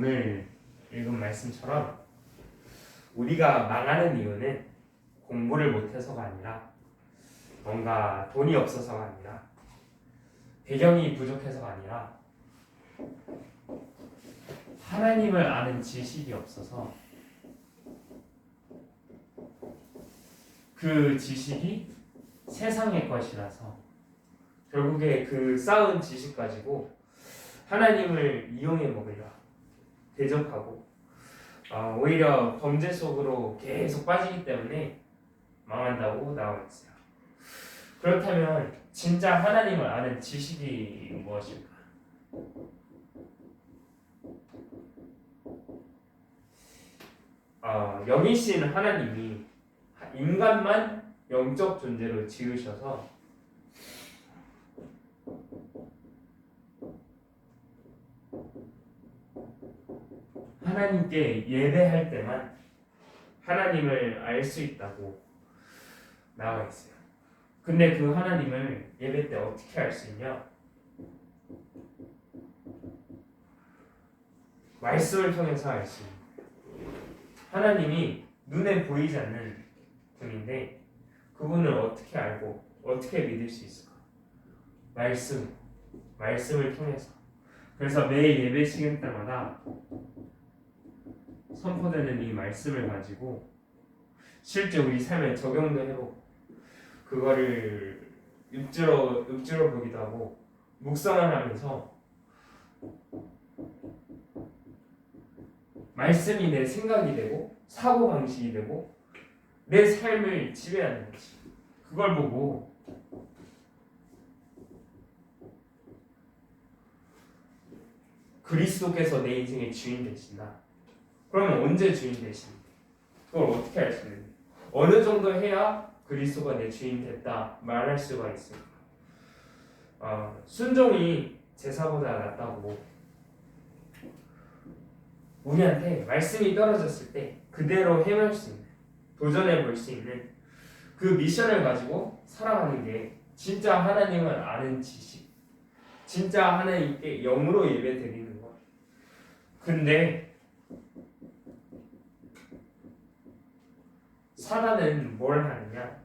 오늘 읽은 말씀처럼 우리가 망하는 이유는 공부를 못해서가 아니라 뭔가 돈이 없어서가 아니라 배경이 부족해서가 아니라 하나님을 아는 지식이 없어서 그 지식이 세상의 것이라서 결국에 그 쌓은 지식 가지고 하나님을 이용해 먹으려 대적하고 오히려 범죄 속으로 계속 빠지기 때문에 망한다고 나와 있어요. 그렇다면 진짜 하나님을 아는 지식이 무엇일까? 영이신 하나님이 인간만 영적 존재로 지으셔서 하나님께 예배할 때만 하나님을 알 수 있다고 나와 있어요. 근데 그 하나님을 예배 때 어떻게 알 수 있냐? 말씀을 통해서 알 수 있는 거예요. 하나님이 눈에 보이지 않는 분인데 그분을 어떻게 알고 어떻게 믿을 수 있을까? 말씀을 통해서. 그래서 매일 예배 시간 때마다 선포되는 이 말씀을 가지고 실제 우리 삶에 적용도 해보고 그거를 읊조려 보기도 하고 묵상을 하면서 말씀이 내 생각이 되고 사고방식이 되고 내 삶을 지배하는 거지. 그걸 보고 그리스도께서 내 인생의 주인 되신다. 그러면 언제 주인 되십니까? 그걸 어떻게 알 수 있는지, 어느 정도 해야 그리스도가 내 주인 됐다 말할 수가 있을까? 순종이 제사보다 낫다고 우리한테 말씀이 떨어졌을 때 그대로 행할 수 있는, 도전해 볼 수 있는 그 미션을 가지고 살아가는 게 진짜 하나님을 아는 지식, 진짜 하나님께 영으로 예배 드리는 것. 근데 사단은 뭘 하느냐?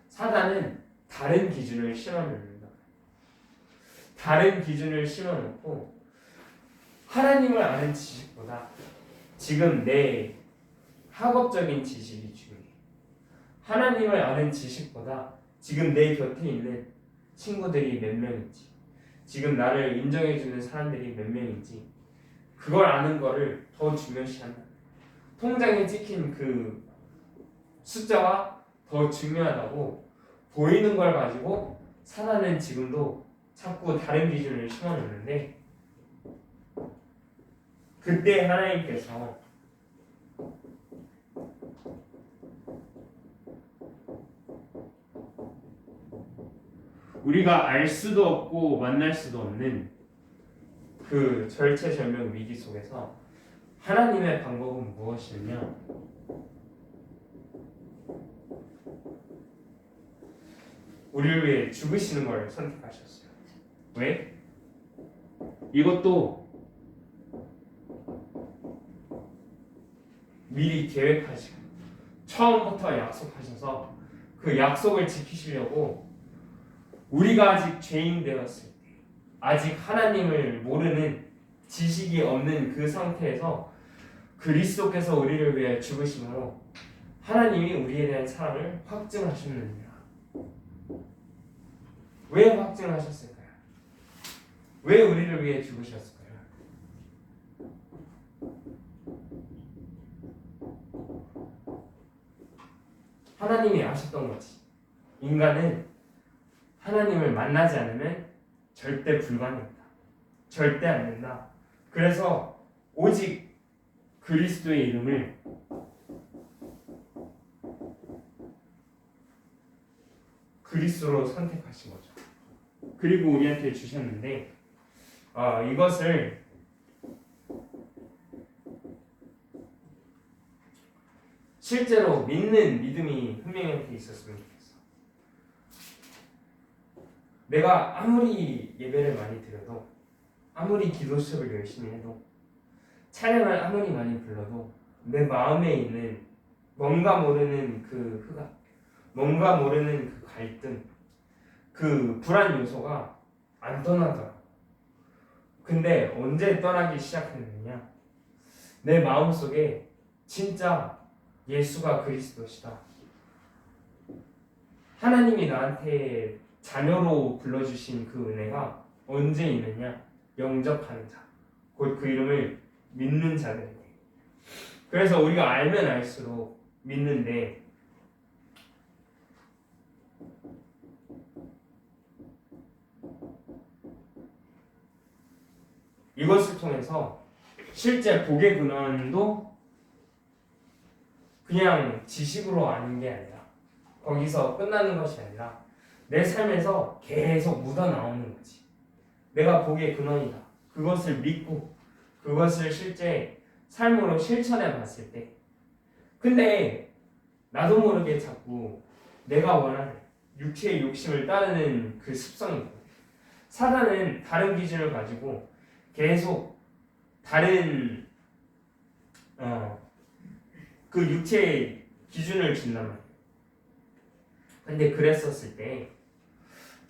사단은 다른 기준을 심어놓는다. 다른 기준을 심어놓고 하나님을 아는 지식보다 지금 내 학업적인 지식이 중요해. 하나님을 아는 지식보다 지금 내 곁에 있는 친구들이 몇 명인지, 지금 나를 인정해주는 사람들이 몇 명인지 그걸 아는 거를 더 중요시한다. 통장에 찍힌 그 숫자가 더 중요하다고 보이는 걸 가지고 사단은 지금도 자꾸 다른 기준을 심어놓는데 그때 하나님께서 우리가 알 수도 없고 만날 수도 없는 그 절체절명 위기 속에서 하나님의 방법은 무엇이냐? 우리를 위해 죽으시는 걸 선택하셨어요. 왜? 이것도 미리 계획하시고 처음부터 약속하셔서 그 약속을 지키시려고 우리가 아직 죄인 되었을 때, 아직 하나님을 모르는 지식이 없는 그 상태에서 그리스도께서 우리를 위해 죽으심으로 하나님이 우리에 대한 사랑을 확증하셨느니라. 왜 확증하셨을까요? 왜 우리를 위해 죽으셨을까요? 하나님이 아셨던 거지. 인간은 하나님을 만나지 않으면 절대 불가능하다. 절대 안 된다. 그래서 오직 그리스도의 이름을 그리스도로 선택하신 거죠. 그리고 우리한테 주셨는데 이것을 실제로 믿는 믿음이 한 명한테 있었으면 좋겠어. 내가 아무리 예배를 많이 드려도, 아무리 기도 수업을 열심히 해도, 찬양을 아무리 많이 불러도 내 마음에 있는 뭔가 모르는 그 흑암, 뭔가 모르는 그 갈등, 그 불안 요소가 안 떠나더라. 근데 언제 떠나기 시작했느냐? 내 마음속에 진짜 예수가 그리스도시다, 하나님이 나한테 자녀로 불러주신 그 은혜가 언제 있느냐? 영접하는 자, 곧 그 이름을 믿는 자들에게. 그래서 우리가 알면 알수록 믿는데, 이것을 통해서 실제 복의 근원도 그냥 지식으로 아는 게 아니라, 거기서 끝나는 것이 아니라 내 삶에서 계속 묻어나오는 거지. 내가 복의 근원이다, 그것을 믿고 그것을 실제 삶으로 실천해 봤을 때, 근데 나도 모르게 자꾸 내가 원하는 육체의 욕심을 따르는 그 습성이 있거든. 사단은 다른 기준을 가지고 계속 다른 그 육체의 기준을 준단 말이야. 근데 그랬었을 때,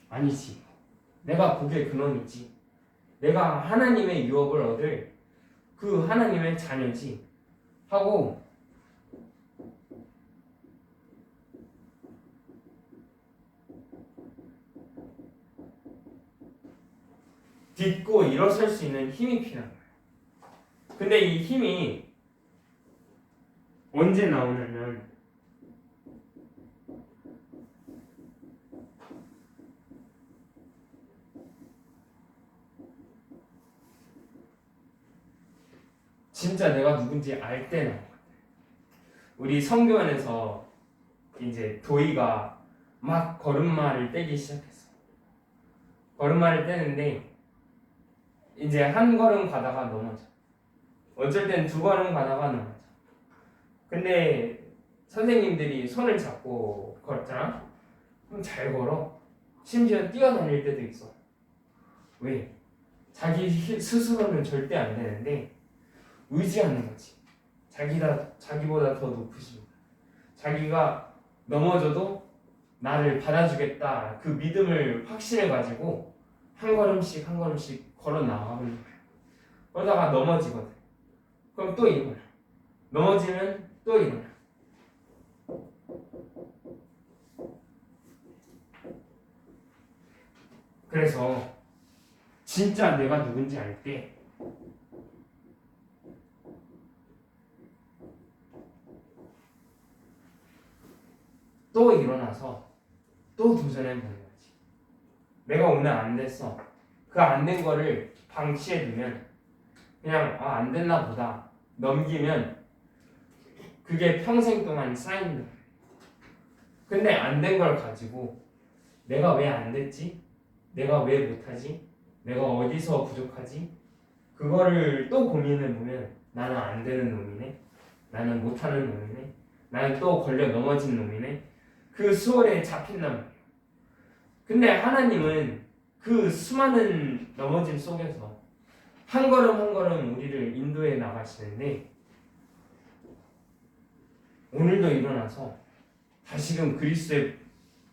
아니지, 내가 복의 근원이지, 내가 하나님의 유업을 얻을 그 하나님의 자녀지 하고 딛고 일어설 수 있는 힘이 필요한 거예요. 근데 이 힘이 언제 나오냐면, 진짜 내가 누군지 알 때 나온 것 같아요. 우리 성교원에서 이제 도희가 막 걸음마를 떼기 시작했어. 걸음마를 떼는데 이제 한 걸음 가다가 넘어져. 어쩔 땐 두 걸음 가다가 넘어져. 근데 선생님들이 손을 잡고 걸었잖아? 그럼 잘 걸어. 심지어 뛰어다닐 때도 있어. 왜? 자기 스스로는 절대 안 되는데 의지하는 거지. 자기보다 더 높으신, 자기가 넘어져도 나를 받아주겠다, 그 믿음을, 확신을 가지고 한 걸음씩 한 걸음씩 걸어 나가는 거야. 그러다가 넘어지거든. 그럼 또 일어나. 넘어지면 또 일어나. 그래서 진짜 내가 누군지 알 때 또 일어나서 또 도전해보는 거지. 내가 오늘 안 됐어. 그 안 된 거를 방치해두면, 그냥 안 됐나 보다 넘기면 그게 평생 동안 쌓인다. 근데 안 된 걸 가지고 내가 왜 안 됐지? 내가 왜 못하지? 내가 어디서 부족하지? 그거를 또 고민해보면 나는 안 되는 놈이네, 나는 못하는 놈이네, 나는 또 걸려 넘어진 놈이네, 그 수월에 잡힌단 말이에요. 근데 하나님은 그 수많은 넘어짐 속에서 한 걸음 한 걸음 우리를 인도해 나가시는데, 오늘도 일어나서 다시금 그리스도의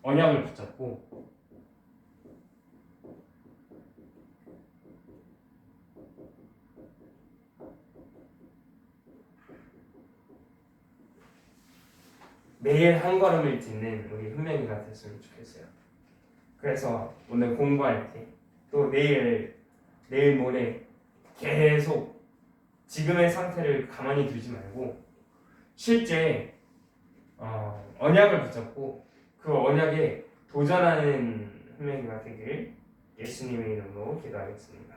언약을 붙잡고 매일 한 걸음을 딛는 우리 훈명이가 됐으면 좋겠어요. 그래서 오늘 공부할 때, 또 내일 모레 계속 지금의 상태를 가만히 두지 말고 실제 언약을 붙잡고 그 언약에 도전하는 훈명이가 되길 예수님의 이름으로 기도하겠습니다.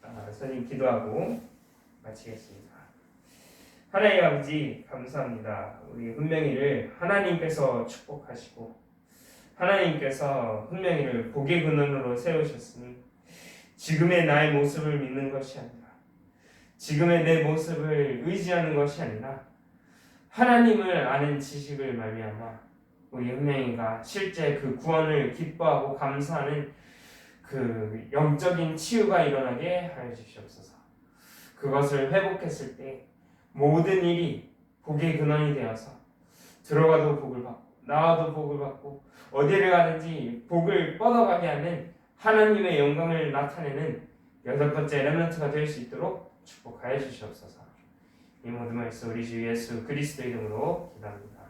선생님 기도하고 마치겠습니다. 하나님 아버지, 감사합니다. 우리 훈명이를 하나님께서 축복하시고 하나님께서 훈명이를 복의 근원으로 세우셨으니 지금의 나의 모습을 믿는 것이 아니라, 지금의 내 모습을 의지하는 것이 아니라 하나님을 아는 지식을 말미암아 우리 은명이가 실제 그 구원을 기뻐하고 감사하는 그 영적인 치유가 일어나게 하여 주시옵소서. 그것을 회복했을 때 모든 일이 복의 근원이 되어서 들어가도 복을 받고 나와도 복을 받고 어디를 가든지 복을 뻗어가게 하는 하나님의 영광을 나타내는 8번째 렘넌트가 될 수 있도록 축복하여 주시옵소서. 이 모든 말씀 우리 주 예수 그리스도 이름으로 기도합니다.